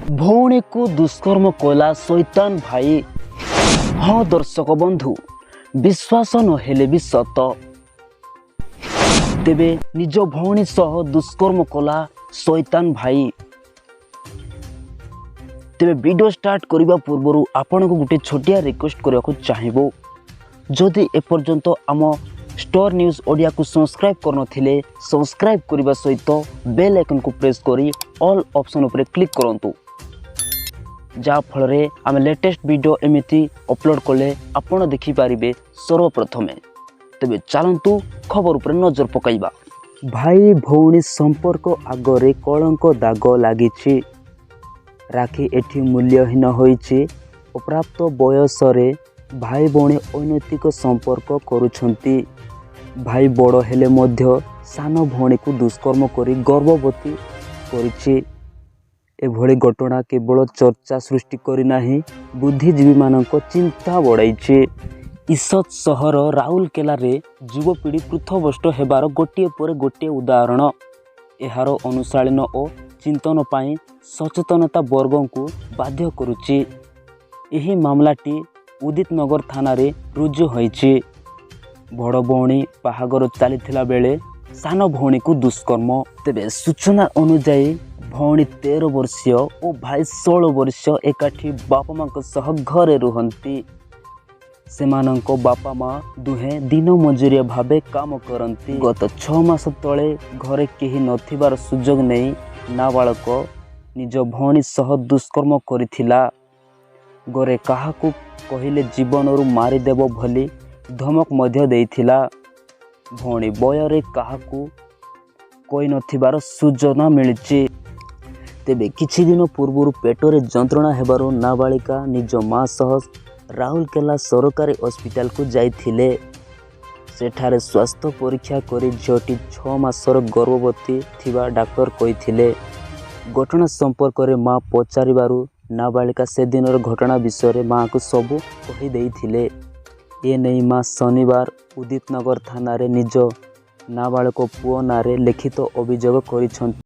भौणी को दुष्कर्म कला शैतान भाई। हाँ दर्शक बंधु, विश्वास नहेले भी सत। तेबे निज भौणी सह दुष्कर्म कला शैतान भाई। तेबे वीडियो स्टार्ट करने पूर्व आपण को गोटे छोटिया रिक्वेस्ट करने को चाहिए, जदि एपर्यंत आम स्टार न्यूज ओडिया को सब्सक्राइब करनथिले सब्सक्राइब करने सहित बेल आइकन को प्रेस करी ऑल ऑप्शन उपरे क्लिक करंतु, जा फल आम लेटेस्ट वीडियो एमती अपलोड कले आपण देखि पारिबे सर्वप्रथमे। तेबे चलंतु खबर उपरे नजर पकाइबा। भाई भौणी संपर्क आगरे कलंक दाग लागिछि। राखी एठी मूल्यहीन होइछि। अप्राप्त बयसरे भाई भौणी अनैतिक संपर्क करुछंती। भाई बड़ हेले मध्य सान भौणी को दुष्कर्म करी गर्भवती करिछि। एभଳି घटना केवल चर्चा सृष्टि करी नाही, बुद्धिजीवी मानक चिंता बढ़ाइछि। ईसत सहर राउरकेला रे युवपीढ़ी पृथ्वभ्रष्ट हेबार गोटे पर गोटे उदाहरण। एहार अनुशालन और चिंतन पाई सचेतनता वर्ग को बाध्य करुछि। एही मामलाटी उदित नगर थाना रे रुजु होइछि। बड़ भौणी बाहागर चलीथिला बेले सान भौणी को दुष्कर्म। तेबे सूचना अनुसार भौणी 13 वर्षीय और भाई 16 वर्ष एकाठी बापा माँ सह घरे रुहंती। सेमानंको बापा माँ दुहे दिन मजूरिया भावे काम करती। गत 6 मास तले घरे केही नथिबार सुजोग नहीं नाबालक निज भौणी सह दुष्कर्म करिथिला। घरे काहाकू कहिले जीवनरू मारिदेव भली धमक मध्य देइथिला। भौणी बयरे काहाकू कोई नथिबार सूचना मिलिछि। तेबे किछि दिन पूर्व पेटरे जंत्रणा हेबारु नाबालिका निज माँ सह राउरकेला सरकारी हॉस्पिटल को जाइथिले। सेठारे स्वास्थ्य परीक्षा करी झीटी 6 मासर गर्भवती थिबा डाक्टर कहिथिले। घटना संपर्क में माँ पचारिबारु नाबालिका से दिनर घटना विषय माँ को सबू कही देइथिले। ए नहीं माँ शनिवार उदित नगर थाना रे निज नाबालक पुओ नारे लिखित अभियोग करिसंती।